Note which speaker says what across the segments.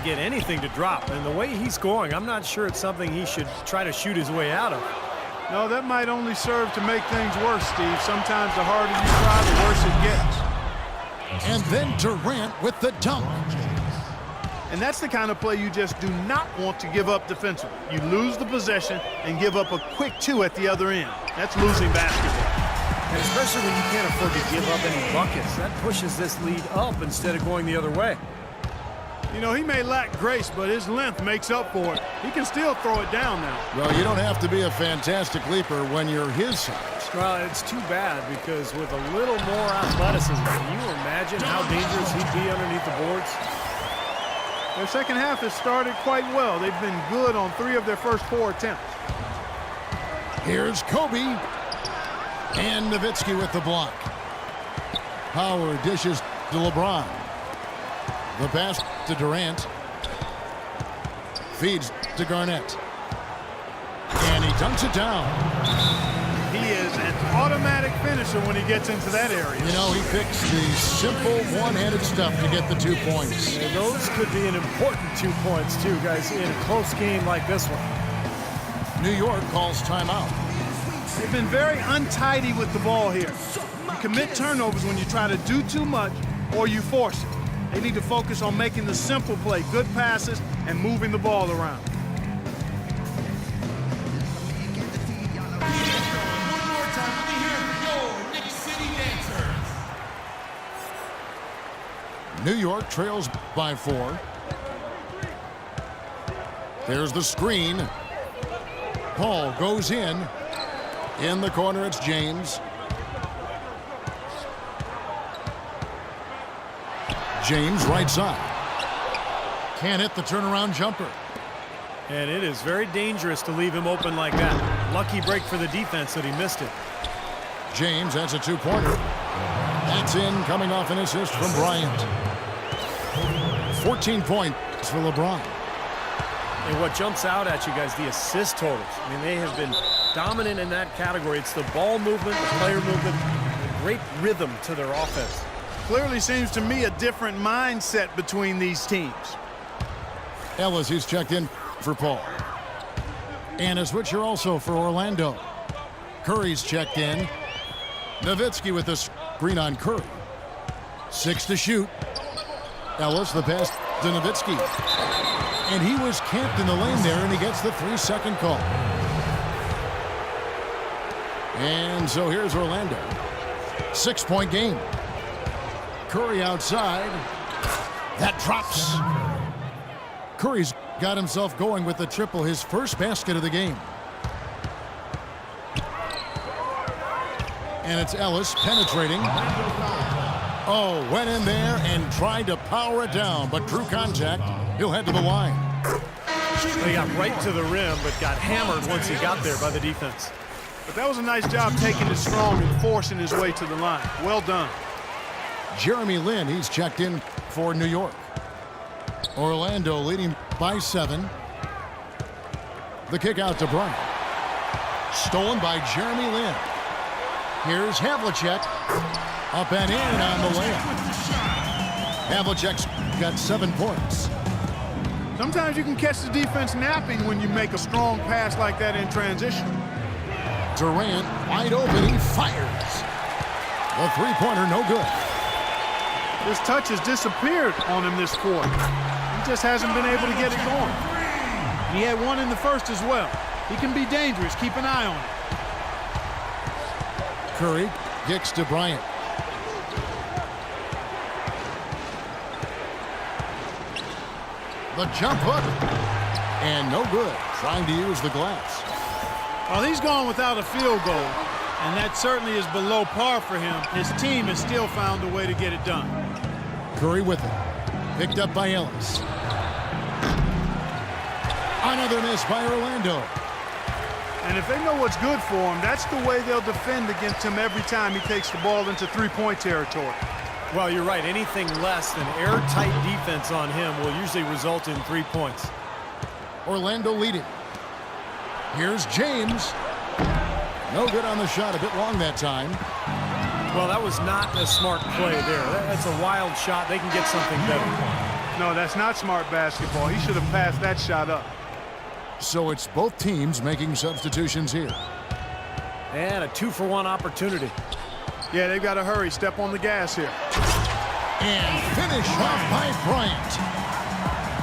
Speaker 1: get anything to drop. And the way he's going, I'm not sure it's something he should try to shoot his way out of.
Speaker 2: No, that might only serve to make things worse, Steve. Sometimes the harder you try, the worse it gets.
Speaker 3: And then Durant with the dunk.
Speaker 2: And that's the kind of play you just do not want to give up defensively. You lose the possession and give up a quick two at the other end. That's losing basketball.
Speaker 1: And especially when you can't afford to give up any buckets. That pushes this lead up instead of going the other way.
Speaker 2: You know, he may lack grace, but his length makes up for it. He can still throw it down now.
Speaker 3: Well, you don't have to be a fantastic leaper when you're his size.
Speaker 1: Well, it's too bad because with a little more athleticism, can you imagine how dangerous he'd be underneath the boards?
Speaker 2: Their second half has started quite well. They've been good on 3 of their first 4 attempts.
Speaker 3: Here's Kobe. And Nowitzki with the block. Howard dishes to LeBron. The pass to Durant. Feeds to Garnett. And he dunks it down.
Speaker 2: He is an automatic finisher when he gets into that area.
Speaker 3: You know, he picks the simple one-handed stuff to get the 2 points.
Speaker 1: And those could be an important 2 points, too, guys, in a close game like this one.
Speaker 3: New York calls timeout.
Speaker 2: They've been very untidy with the ball here. You commit turnovers when you try to do too much or you force it. They need to focus on making the simple play, good passes, and moving the ball around.
Speaker 3: New York trails by 4. There's the screen. Paul goes in. In the corner, it's James. James right side. Can't hit the turnaround jumper.
Speaker 1: And it is very dangerous to leave him open like that. Lucky break for the defense that he missed it.
Speaker 3: James, that's a 2-pointer. That's in, coming off an assist from Bryant. 14 points for LeBron.
Speaker 1: And what jumps out at you guys, the assist totals. I mean, they have been dominant in that category. It's the ball movement, the player movement, and great rhythm to their offense.
Speaker 2: Clearly seems to me a different mindset between these teams.
Speaker 3: Ellis, he's checked in for Paul. And a switcher also for Orlando. Curry's checked in. Nowitzki with the screen on Curry. 6 to shoot. Ellis, the pass to Nowitzki. And he was camped in the lane there, and he gets the 3-second call. And so here's Orlando. 6-point game. Curry outside. That drops. Curry's got himself going with the triple, his first basket of the game. And it's Ellis penetrating. Oh, went in there and tried to power it down, but drew contact. He'll head to the line.
Speaker 1: He got right to the rim, but got hammered once he got there by the defense.
Speaker 2: But that was a nice job taking it strong and forcing his way to the line. Well done.
Speaker 3: Jeremy Lin, he's checked in for New York. Orlando leading by 7. The kick out to Bryant. Stolen by Jeremy Lin. Here's Havlicek. Up and in on the layup. Havlicek's got 7 points.
Speaker 2: Sometimes you can catch the defense napping when you make a strong pass like that in transition.
Speaker 3: Durant wide open, he fires. The 3-pointer no good.
Speaker 2: His touch has disappeared on him this quarter. He just hasn't been able to get it going. And he had one in the first as well. He can be dangerous. Keep an eye on him.
Speaker 3: Curry kicks to Bryant. The jump hook. And no good. Trying to use the glass.
Speaker 2: Well, he's gone without a field goal, and that certainly is below par for him. His team has still found a way to get it done.
Speaker 3: Curry with it. Picked up by Ellis. Another miss by Orlando.
Speaker 2: And if they know what's good for him, that's the way they'll defend against him every time he takes the ball into 3-point territory.
Speaker 1: Well, you're right. Anything less than airtight defense on him will usually result in 3 points.
Speaker 3: Orlando leading. Here's James. No good on the shot. A bit long that time.
Speaker 1: Well, that was not a smart play there. That's a wild shot. They can get something better.
Speaker 2: No, that's not smart basketball. He should have passed that shot up.
Speaker 3: So it's both teams making substitutions here.
Speaker 1: And a 2-for-1 opportunity.
Speaker 2: Yeah, they've got to hurry. Step on the gas here.
Speaker 3: And finish off by Bryant.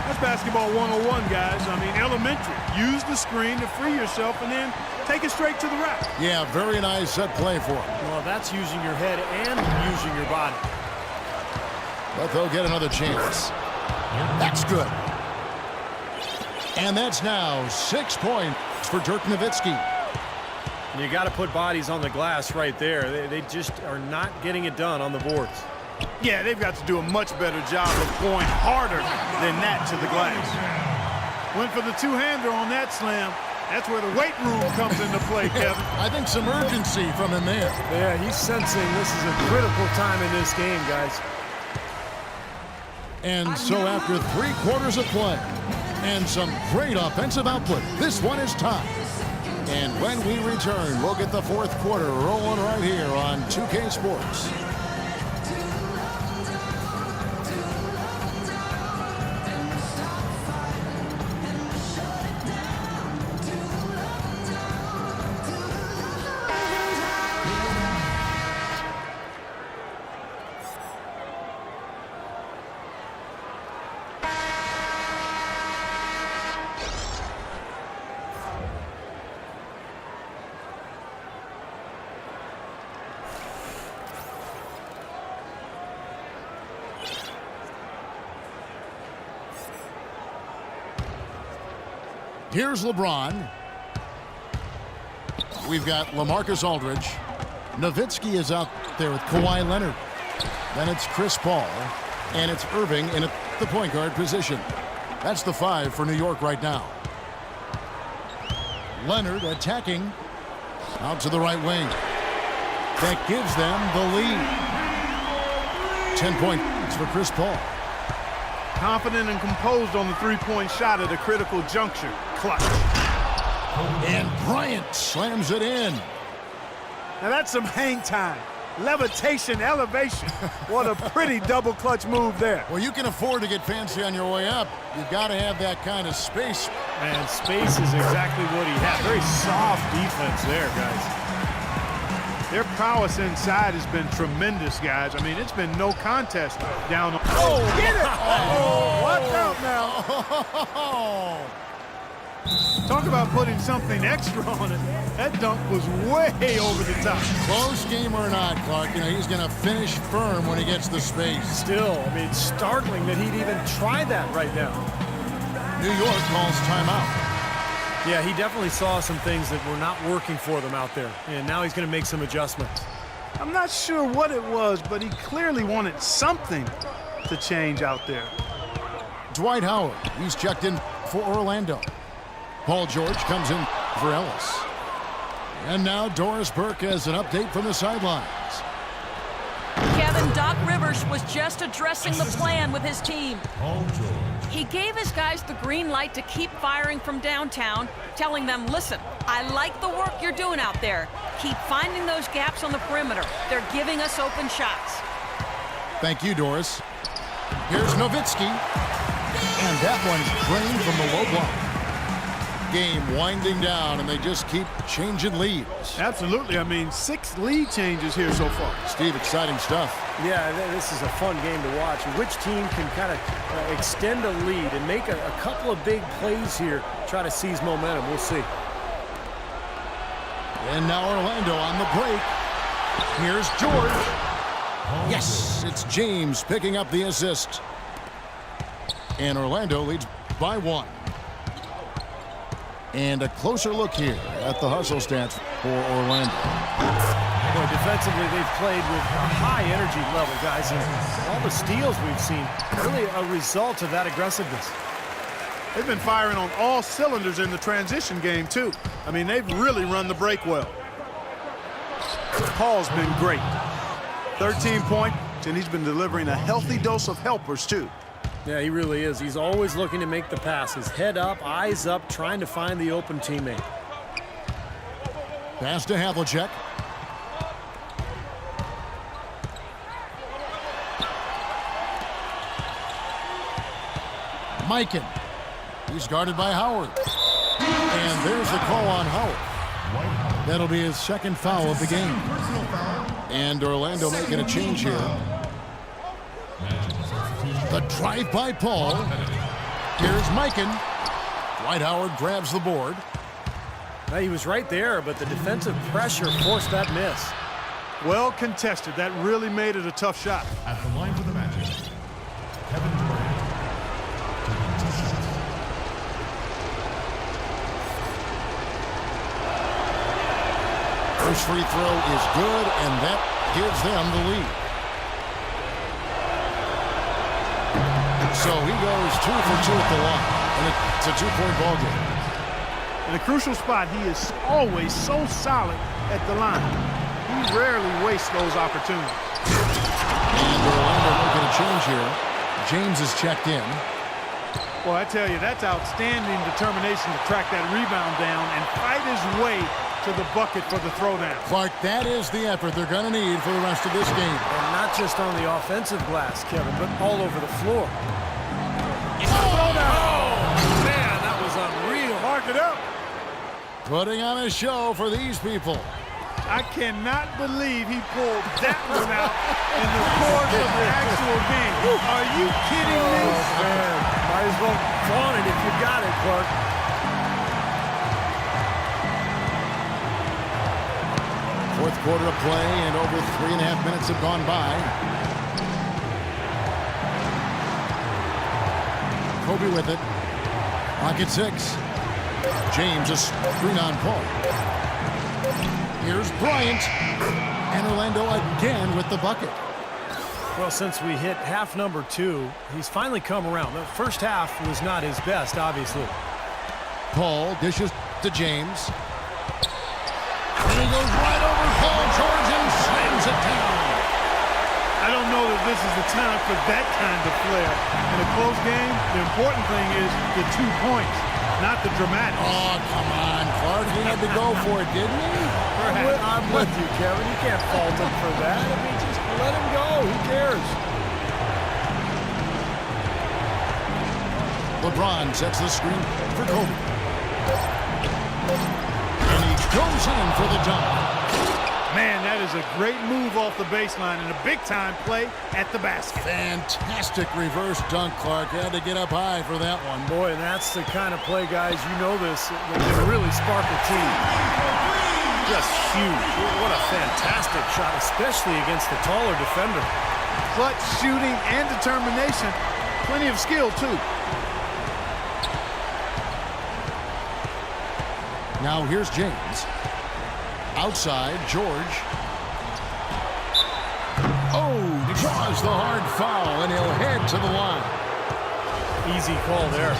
Speaker 2: That's basketball 101, guys. I mean, elementary. Use the screen to free yourself and then take it straight to the rack.
Speaker 3: Yeah, very nice set play for him.
Speaker 1: Well, that's using your head and using your body.
Speaker 3: But they'll get another chance. That's good. And that's now 6 points for Dirk Nowitzki.
Speaker 1: You got to put bodies on the glass right there. They just are not getting it done on the boards.
Speaker 2: Yeah, they've got to do a much better job of going harder than that to the glass. Went for the two-hander on that slam. That's where the weight room comes into play, Kevin.
Speaker 3: I think some urgency from him there.
Speaker 1: Yeah, he's sensing this is a critical time in this game, guys.
Speaker 3: And so after 3 quarters of play and some great offensive output, this one is tied. And when we return, we'll get the 4th quarter rolling right here on 2K Sports. Here's LeBron. We've got LaMarcus Aldridge. Nowitzki is out there with Kawhi Leonard. Then it's Chris Paul. And it's Irving in the point guard position. That's the 5 for New York right now. Leonard attacking. Out to the right wing. That gives them the lead. 10 points for Chris Paul.
Speaker 2: Confident and composed on the three-point shot at a critical juncture. Clutch.
Speaker 3: And Bryant slams it in.
Speaker 2: Now that's some hang time. Levitation, elevation. What a pretty double clutch move there.
Speaker 3: Well, you can afford to get fancy on your way up. You've got to have that kind of space.
Speaker 1: And space is exactly what he had. Very soft defense there, guys.
Speaker 2: Their prowess inside has been tremendous, guys. I mean, it's been no contest down.
Speaker 3: Oh,
Speaker 2: get it! Oh, watch out now. Talk about putting something extra on it. That dunk was way over the top.
Speaker 3: Close game or not, Clark, he's going to finish firm when he gets the space.
Speaker 1: Still, I mean, it's startling that he'd even try that right now.
Speaker 3: New York calls timeout.
Speaker 1: Yeah, he definitely saw some things that were not working for them out there, and now he's going to make some adjustments.
Speaker 2: I'm not sure what it was, but he clearly wanted something to change out there.
Speaker 3: Dwight Howard, he's checked in for Orlando. Paul George comes in for Ellis. And now Doris Burke has an update from the sidelines.
Speaker 4: Kevin, Doc Rivers was just addressing the plan with his team. He gave his guys the green light to keep firing from downtown, telling them, listen, I like the work you're doing out there. Keep finding those gaps on the perimeter. They're giving us open shots.
Speaker 3: Thank you, Doris. Here's Nowitzki. And that one's drained from the low block. Game winding down, and they just keep changing leads.
Speaker 2: Absolutely. I mean, 6 lead changes here so far.
Speaker 3: Steve, exciting stuff.
Speaker 1: Yeah, this is a fun game to watch. Which team can kind of extend a lead and make a couple of big plays here, try to seize momentum. We'll see.
Speaker 3: And now Orlando on the break. Here's George. Yes, it's James picking up the assist. And Orlando leads by 1. And a closer look here at the hustle stats for Orlando.
Speaker 1: Boy, defensively, they've played with a high energy level, guys. And all the steals we've seen, really a result of that aggressiveness.
Speaker 2: They've been firing on all cylinders in the transition game, too. I mean, they've really run the break well. Paul's been great. 13 points, and he's been delivering a healthy dose of helpers, too.
Speaker 1: Yeah, he really is. He's always looking to make the passes. Head up, eyes up, trying to find the open teammate.
Speaker 3: Pass to Havlicek. Mikan. He's guarded by Howard. And there's the call on Howard. That'll be his second foul of the game. And Orlando making a change here. The drive by Paul. Here's Mikan. Dwight Howard grabs the board.
Speaker 1: Now, he was right there, but the defensive pressure forced that miss.
Speaker 2: Well contested. That really made it a tough shot.
Speaker 5: At the line for the matches, Kevin Durant.
Speaker 3: First free throw is good, and that gives them the lead. So he goes 2 for 2 at the line, and it's a 2-point ball game.
Speaker 2: In a crucial spot, he is always so solid at the line. He rarely wastes those opportunities.
Speaker 3: And Orlando making a change here. James is checked in.
Speaker 2: Well, I tell you, that's outstanding determination to track that rebound down and fight his way to the bucket for the throwdown.
Speaker 3: Clark, that is the effort they're going to need for the rest of this game.
Speaker 1: And not just on the offensive glass, Kevin, but all over the floor.
Speaker 2: Oh, man, that was unreal. Mark it up.
Speaker 3: Putting on a show for these people.
Speaker 2: I cannot believe he pulled that one out in the course of the actual game. Are you kidding me?
Speaker 1: Oh, man. Might as well flaunt it if you got it, Clark.
Speaker 3: Fourth quarter of play, and over 3.5 minutes have gone by. Kobe with it. Clock at 6. James a screen on Paul. Here's Bryant. And Orlando again with the bucket.
Speaker 1: Well, since we hit half number 2, he's finally come around. The first half was not his best, obviously.
Speaker 3: Paul dishes to James. And he goes right over Paul George and slams it down.
Speaker 2: I don't know that this is the time for that kind of flair. In a close game, the important thing is the 2 points, not the dramatics.
Speaker 3: Oh, come on, Clark. He had to go for it, didn't he?
Speaker 1: I'm with you, Kevin. You can't fault him for that. I mean, just let him go. Who cares?
Speaker 3: LeBron sets the screen for Kobe. And he goes in for the dunk.
Speaker 2: Man, that is a great move off the baseline and a big-time play at the basket.
Speaker 3: Fantastic reverse dunk, Clark. Had to get up high for that one.
Speaker 1: Boy, and that's the kind of play, guys, you know this, that can really spark a team. Just huge. What a fantastic shot, especially against the taller defender.
Speaker 2: Clutch shooting and determination. Plenty of skill, too.
Speaker 3: Now here's James. Outside, George. Oh, draws the hard foul, and he'll head to the line.
Speaker 1: Easy call there.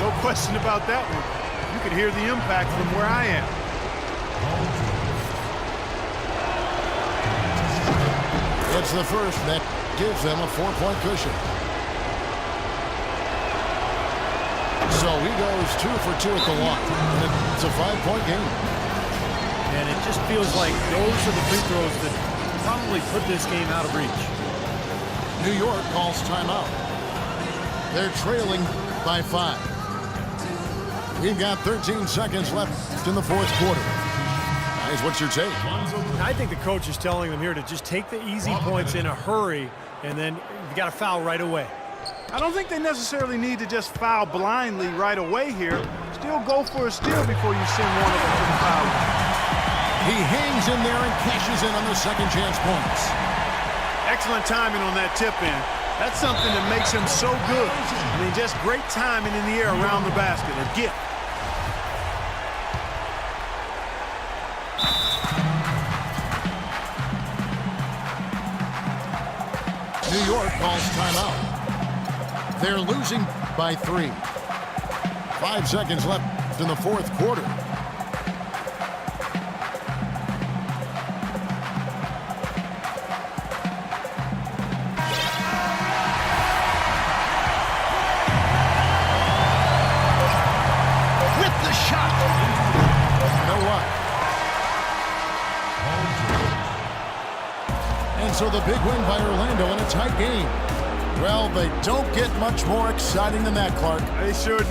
Speaker 2: No question about that one. You could hear the impact from where I am.
Speaker 3: It's the first that gives them a 4-point cushion. So he goes 2 for 2 at the line. And it's a 5-point game.
Speaker 1: And it just feels like those are the free throws that probably put this game out of reach.
Speaker 3: New York calls timeout. They're trailing by 5. We've got 13 seconds left in the fourth quarter. Guys, what's your take?
Speaker 1: I think the coach is telling them here to just take the easy points in a hurry, and then you got to foul right away.
Speaker 2: I don't think they necessarily need to just foul blindly right away here. Still go for a steal before you send one of them to the foul line.
Speaker 3: He hangs in there and cashes in on the second chance points.
Speaker 2: Excellent timing on that tip-in. That's something that makes him so good. I mean, just great timing in the air around the basket. A gift.
Speaker 3: New York calls timeout. They're losing by 3. 5 seconds left in the fourth quarter. With the shot. No luck. And so the big win by Orlando in a tight game. Well, they don't get much more exciting than that, Clark.
Speaker 2: They sure do.